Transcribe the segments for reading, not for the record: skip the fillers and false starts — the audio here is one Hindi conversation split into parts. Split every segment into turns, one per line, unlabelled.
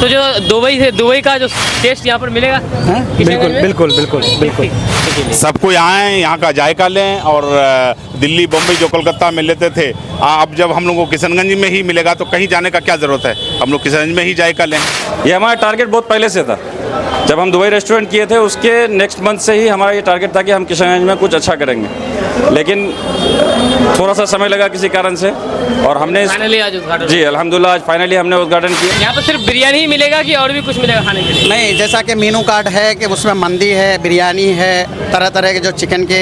तो जो दुबई का जो टेस्ट यहाँ पर मिलेगा?
बिल्कुल बिल्कुल बिल्कुल बिल्कुल।
सबको आएँ, यहाँ का जायका लें। और दिल्ली बम्बई जो कोलकाता में लेते थे, अब जब हम लोग को किशनगंज में ही मिलेगा तो कहीं जाने का क्या ज़रूरत है। हम लोग किशनगंज में ही जायका लें।
ये हमारा टारगेट बहुत पहले से था। जब हम दुबई रेस्टोरेंट किए थे उसके नेक्स्ट मंथ से ही हमारा ये टारगेट था कि हम किशनगंज में कुछ अच्छा करेंगे, लेकिन थोड़ा सा समय लगा किसी कारण से, और हमने
फाइनली आज उद्घाटन।
जी अल्हम्दुलिल्लाह आज फाइनली हमने उद्घाटन किया।
यहाँ पर सिर्फ बिरयानी ही मिलेगा कि और भी कुछ मिलेगा खाने के लिए?
नहीं, जैसा कि मेनू कार्ड है कि उसमें मंदी है, बिरयानी है, तरह तरह के जो चिकन के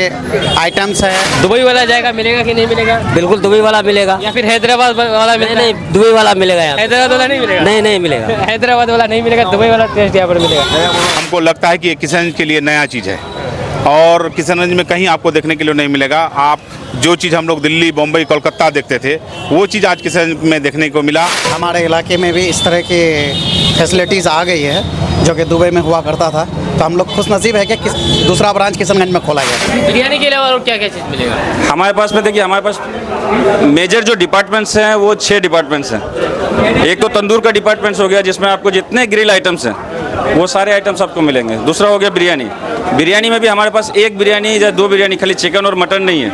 आइटम्स है।
दुबई वाला जाएगा मिलेगा कि नहीं मिलेगा?
बिल्कुल दुबई वाला मिलेगा।
या फिर हैदराबाद वाला मिलेगा?
नहीं, दुबई वाला मिलेगा यहाँ।
हैदराबाद वाला नहीं मिलेगा?
नहीं मिलेगा।
हैदराबाद वाला नहीं मिलेगा, दुबई वाला टेस्ट यहाँ पर मिलेगा।
हमको लगता है कि ये किशनगंज के लिए नया चीज़ है और किशनगंज में कहीं आपको देखने के लिए नहीं मिलेगा। आप जो चीज़ हम लोग दिल्ली बम्बई कोलकाता देखते थे वो चीज़ आज किशनगंज में देखने को मिला।
हमारे इलाके में भी इस तरह की फैसिलिटीज़ आ गई है जो कि दुबई में हुआ करता था, तो हम लोग खुशनसीब है कि दूसरा ब्रांच किशनगंज में खोला गया।
बिरयानी के अलावा और क्या क्या चीज़ मिलेगा
हमारे पास में? देखिए हमारे पास मेजर जो डिपार्टमेंट्स हैं वो 6 डिपार्टमेंट्स हैं। एक तो तंदूर का डिपार्टमेंट्स हो गया जिसमें आपको जितने ग्रिल आइटम्स हैं वो सारे आइटम्स आपको मिलेंगे। दूसरा हो गया बिरयानी। बिरयानी में भी हमारे पास एक बिरयानी या 2 बिरयानी, खाली चिकन और मटन नहीं है,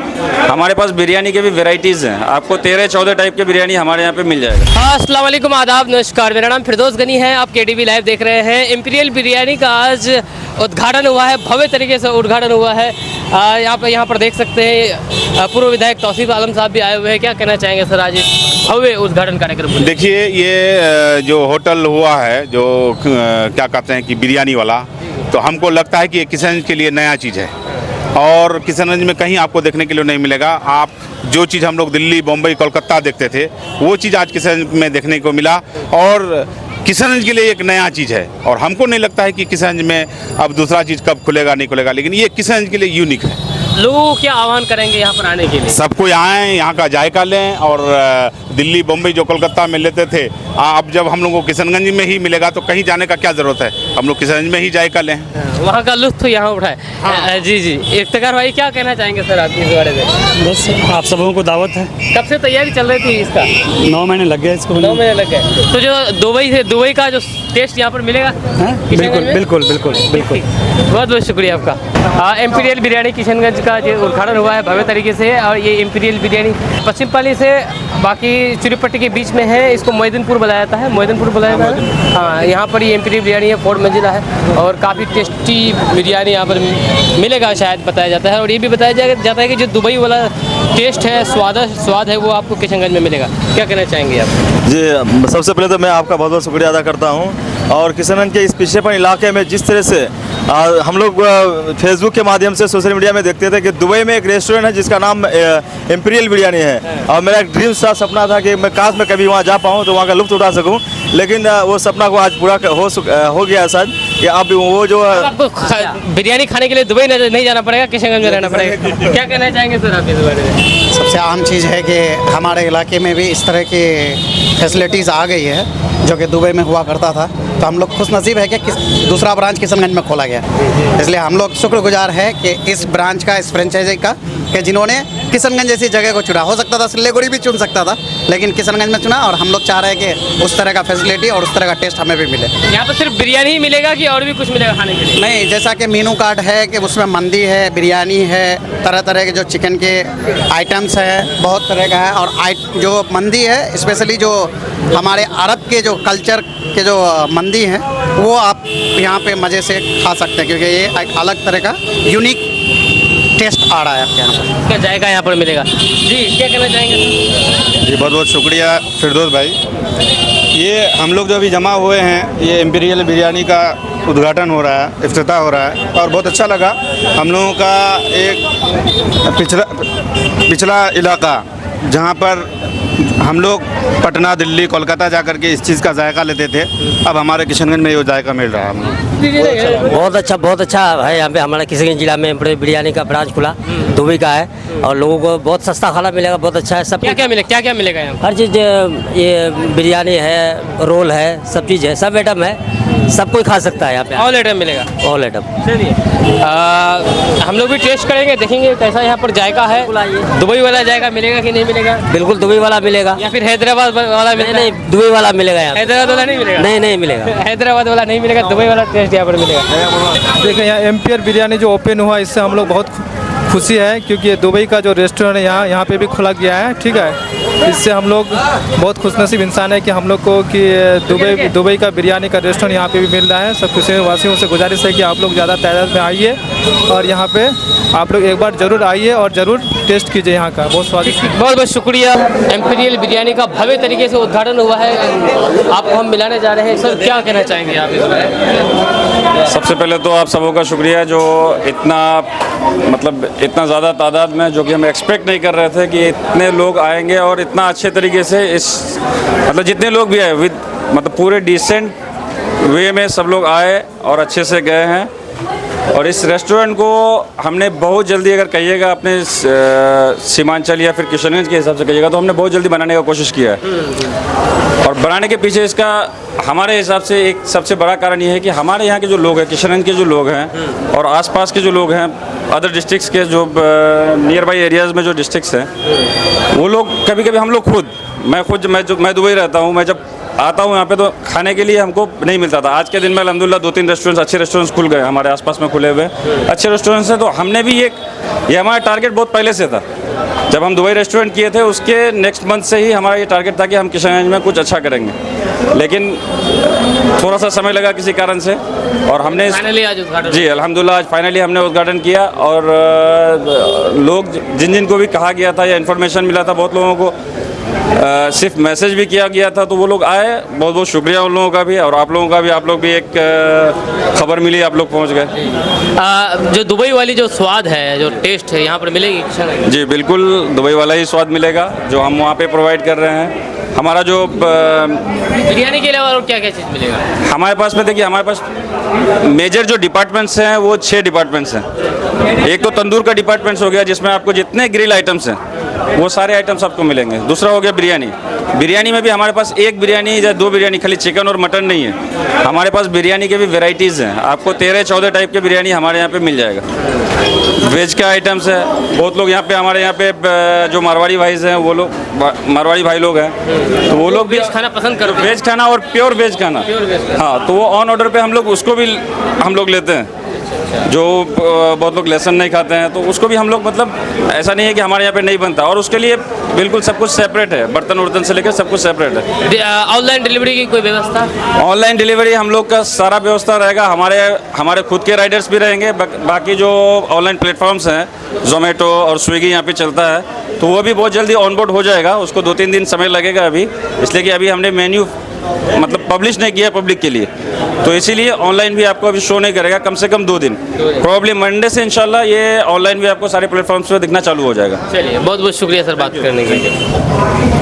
हमारे पास बिरयानी के भी वेराइटीज़ हैं। आपको 13-14 टाइप के बिरयानी हमारे यहाँ पे मिल जाएगा।
हाँ, अस्सलाम वालेकुम, आदाब, नमस्कार। मेरा नाम फिरदौस गनी है। आप केटीवी लाइव देख रहे हैं। इंपीरियल बिरयानी का आज उद्घाटन हुआ है, भव्य तरीके से उद्घाटन हुआ है। यहाँ पर देख सकते हैं पूर्व विधायक तौसीफ आलम साहब भी आए हुए हैं। क्या कहना चाहेंगे सर आज इस भव्य उद्घाटन कार्यक्रम में?
देखिए ये जो होटल हुआ है जो क्या कहते हैं कि बिरयानी वाला, तो हमको लगता है कि ये किशनगंज के लिए नया चीज़ है और किशनगंज में कहीं आपको देखने के लिए नहीं मिलेगा। आप जो चीज़ हम लोग दिल्ली बम्बई कोलकाता देखते थे वो चीज़ आज किशनगंज में देखने को मिला और किशनगंज के लिए एक नया चीज़ है। और हमको नहीं लगता है कि किशनगंज में अब दूसरा चीज़ कब खुलेगा नहीं खुलेगा, लेकिन ये किशनगंज के लिए यूनिक है।
लोगों को क्या आह्वान करेंगे यहाँ पर आने के लिए?
सबको आएँ, यहाँ का जायका लें। और दिल्ली बम्बई जो कोलकाता में लेते थे, अब जब हम लोग को किशनगंज में ही मिलेगा तो कहीं जाने का क्या ज़रूरत है। हम लोग किशनगंज में ही जायका लें,
वहाँ का लुत्फ यहाँ उठाए। हाँ। जी जी, इफ्तिकार भाई क्या कहना चाहेंगे सर आप इस बारे में?
बस आप सबों को दावत है।
कब से तैयारी चल रही थी इसका?
9 महीने लग गए इसको।
9 महीने लग गए। तो जो दुबई का जो टेस्ट यहाँ पर मिलेगा?
बिल्कुल बिल्कुल बिल्कुल बिल्कुल।
बहुत बहुत शुक्रिया आपका। इंपीरियल बिरयानी किशनगंज का जो उद्घाटन हुआ है भव्य तरीके से, और ये इंपीरियल बिरयानी पश्चिम पाली से बाकी चुरीपट्टी के बीच में है। इसको मोहिद्दीनपुर बुलाया जाता है, मोहिद्दीनपुर बुलाया जाता है। हाँ, यहाँ पर ये इंपीरियल बिरयानी है, 4 मंजिला है और काफ़ी टेस्टी बिरयानी यहाँ पर मिलेगा शायद बताया जाता है। और ये भी बताया जाता है कि जो दुबई वाला टेस्ट है, स्वाद है, वो आपको किशनगंज में मिलेगा। क्या कहना चाहेंगे आप?
जी, सबसे पहले तो मैं आपका बहुत बहुत शुक्रिया अदा करता हूँ। और किशनगंज के इस पिछड़ेपन इलाके में जिस तरह से हम लोग फेसबुक के माध्यम से सोशल मीडिया में देखते थे कि दुबई में एक रेस्टोरेंट है जिसका नाम इंपीरियल बिरयानी है, और मेरा एक ड्रीम था, सपना था कि मैं काश मैं कभी वहाँ जा पाऊँ तो वहाँ का लुत्फ़ उठा सकूँ, लेकिन वो सपना को आज पूरा हो गया सर कि अब वो जो
आपको बिरयानी खाने के लिए दुबई नहीं जाना पड़ेगा, किशनगंज में रहना पड़ेगा। क्या कहना चाहेंगे सर आप इस बारे में?
सबसे आम चीज़ है कि हमारे इलाके में भी इस तरह की फैसिलिटीज़ आ गई है जो कि दुबई में हुआ करता था, तो हम लोग खुशनसीब है कि दूसरा ब्रांच किशनगंज में खोला गया। इसलिए हम लोग शुक्रगुजार है कि इस ब्रांच का, इस फ्रेंचाइजी का, कि जिन्होंने किशनगंज जैसी जगह को चुना। हो सकता था सिल्लीगुड़ी भी चुन सकता था, लेकिन किशनगंज में चुना, और हम लोग चाह रहे हैं कि उस तरह का फैसिलिटी और उस तरह का टेस्ट हमें भी मिले।
यहाँ पर सिर्फ बिरयानी ही मिलेगा कि और भी कुछ मिलेगा खाने के लिए?
नहीं, जैसा कि मेनू कार्ड है कि उसमें मंदी है, बिरयानी है, तरह तरह के जो चिकन के आइटम्स है, बहुत तरह का है। और जो मंदी है, स्पेशली जो हमारे अरब के जो कल्चर के जो मंदी है, वो आप यहाँ पे मज़े से खा सकते हैं, क्योंकि ये एक अलग तरह का यूनिक टेस्ट आ रहा है आपके यहाँ पर।
क्या जाएगा यहाँ पर मिलेगा? जी, क्या कहना चाहेंगे?
जी, बहुत बहुत शुक्रिया फिरदौस भाई। ये हम लोग जो अभी जमा हुए हैं, ये इंपीरियल बिरयानी का उद्घाटन हो रहा है, इफ्तिताह हो रहा है, और बहुत अच्छा लगा। हम लोगों का एक पिछला इलाका जहाँ पर हम लोग पटना, दिल्ली, कोलकाता जा कर के इस चीज़ का जायका लेते थे, अब हमारे किशनगंज में ये जायका मिल रहा है।
बहुत अच्छा है। यहाँ पे हमारा किशनगंज जिला में बिरयानी का ब्रांच खुला, दुबई का है, और लोगों को बहुत सस्ता खाना मिलेगा, बहुत अच्छा है। सब
क्या मिलेगा यहाँ?
हर चीज़, ये बिरयानी है, रोल है, सब चीज़ है, सब आइटम है। सब कोई खा सकता है यहाँ पे,
ऑल आइटम मिलेगा।
All item.
चलिए हम लोग भी टेस्ट करेंगे, देखेंगे कैसा यहाँ पर जायका है। दुबई वाला जायका मिलेगा कि नहीं मिलेगा?
बिल्कुल दुबई वाला मिलेगा।
या फिर हैदराबाद वाला मिलेगा?
नहीं, दुबई वाला मिलेगा यहाँ।
हैदराबाद वाला नहीं मिलेगा?
नहीं मिलेगा।
हैदराबाद वाला नहीं मिलेगा, दुबई वाला टेस्ट यहाँ पर मिलेगा।
देखिए यहाँ एम्पियर बिरयानी जो ओपन हुआ, इससे हम लोग बहुत खुशी है, क्योंकि ये दुबई का जो रेस्टोरेंट है यहाँ पे भी खुला गया है, ठीक है। इससे हम लोग बहुत खुशनसीब इंसान है कि हम लोग को कि दुबई का बिरयानी का रेस्टोरेंट यहाँ पे भी मिल रहा है। सब कुछ वासियों से गुजारिश है कि आप लोग ज़्यादा तादाद में आइए और यहाँ पे आप लोग एक बार ज़रूर आइए और ज़रूर टेस्ट कीजिए यहाँ का, बहुत स्वादिष्ट।
बहुत बहुत शुक्रिया। एम्पीरियल बिरयानी का भव्य तरीके से उद्घाटन हुआ है, आपको हम मिलाने जा रहे हैं। सर क्या कहना चाहेंगे आप इस बारे?
सबसे पहले तो आप सबों का शुक्रिया जो इतना ज़्यादा तादाद में, जो कि हम एक्सपेक्ट नहीं कर रहे थे कि इतने लोग आएंगे और इतना अच्छे तरीके से जितने लोग भी आए पूरे डिसेंट वे में सब लोग आए और अच्छे से गए हैं। और इस रेस्टोरेंट को हमने बहुत जल्दी, अगर कहिएगा अपने सीमांचल या फिर किशनगंज के हिसाब से कहिएगा, तो हमने बहुत जल्दी बनाने का कोशिश किया है। और बनाने के पीछे इसका हमारे हिसाब से एक सबसे बड़ा कारण ये है कि हमारे यहाँ के जो लोग हैं, किशनगंज के जो लोग हैं और आसपास के जो लोग हैं, अदर डिस्ट्रिक्ट्स के जो नियर बाई एरियाज़ में जो डिस्ट्रिक्ट्स हैं, वो लोग कभी कभी हम लोग मैं दुबई रहता हूँ, मैं जब आता हूँ यहाँ पे तो खाने के लिए हमको नहीं मिलता था। आज के दिन में अल्हम्दुलिल्लाह 2-3 रेस्टोरेंट्स, अच्छे रेस्टोरेंट्स खुल गए हमारे आसपास में, खुले हुए अच्छे रेस्टोरेंट्स हैं। तो हमने भी ये हमारा टारगेट बहुत पहले से था। जब हम दुबई रेस्टोरेंट किए थे उसके नेक्स्ट मंथ से ही हमारा ये टारगेट था कि हम किशनगंज में कुछ अच्छा करेंगे, लेकिन थोड़ा सा समय लगा किसी कारण से, और हमने
फाइनली आज उद्घाटन।
जी अल्हम्दुलिल्लाह आज फाइनली हमने उद्घाटन किया। और लोग जिन को भी कहा गया था या इन्फॉर्मेशन मिला था, बहुत लोगों को सिर्फ मैसेज भी किया गया था, तो वो लोग आए। बहुत बहुत शुक्रिया उन लोगों का भी और आप लोगों का भी। आप लोग भी एक खबर मिली, आप लोग पहुंच गए।
जो दुबई वाली जो स्वाद है, जो टेस्ट है, यहाँ पर मिलेगी?
जी बिल्कुल, दुबई वाला ही स्वाद मिलेगा जो हम वहाँ पे प्रोवाइड कर रहे हैं। हमारा जो
बिरयानी के अलावा और क्या क्या चीज़ मिलेगा
हमारे पास में? देखिए हमारे पास मेजर जो डिपार्टमेंट्स हैं वो 6 डिपार्टमेंट्स हैं। एक तो तंदूर का डिपार्टमेंट्स हो गया, जिसमें आपको जितने ग्रिल आइटम्स हैं वो सारे आइटम्स आपको मिलेंगे। दूसरा हो गया बिरयानी में भी हमारे पास एक बिरयानी या 2 बिरयानी, खाली चिकन और मटन नहीं है। हमारे पास बिरयानी के भी वेराइटीज़ हैं, आपको 13-14 टाइप के बिरयानी हमारे यहाँ पे मिल जाएगा। वेज का आइटम्स है, बहुत लोग यहाँ पे हमारे यहाँ पे जो मारवाड़ी भाई हैं, वो लोग मारवाड़ी भाई लोग हैं, तो वो लोग भी
खाना पसंद करो,
वेज खाना और प्योर वेज खाना। हाँ, तो वो ऑन ऑर्डर पे हम लोग उसको भी हम लोग लेते हैं। जो बहुत लोग लहसुन नहीं खाते हैं तो उसको भी हम लोग, ऐसा नहीं है कि हमारे यहाँ पे नहीं बनता, और उसके लिए बिल्कुल सब कुछ सेपरेट है, बर्तन वर्तन से लेकर सब कुछ सेपरेट है।
ऑनलाइन डिलीवरी की कोई व्यवस्था?
ऑनलाइन डिलीवरी हम लोग का सारा व्यवस्था रहेगा। हमारे खुद के राइडर्स भी रहेंगे, बाकी जो ऑनलाइन प्लेटफॉर्म्स हैं, जोमेटो और स्विगी यहाँ पे चलता है, तो वो भी बहुत जल्दी ऑनबोर्ड हो जाएगा। उसको 2-3 दिन समय लगेगा अभी, इसलिए कि अभी हमने मेन्यू पब्लिश नहीं किया पब्लिक के लिए, तो इसीलिए ऑनलाइन भी आपको अभी शो नहीं करेगा, कम से कम 2 दिन। प्रॉब्ली मंडे से इंशाल्लाह ये ऑनलाइन भी आपको सारे प्लेटफॉर्म्स पे दिखना चालू हो जाएगा।
चलिए, बहुत बहुत शुक्रिया सर बात करने के लिए।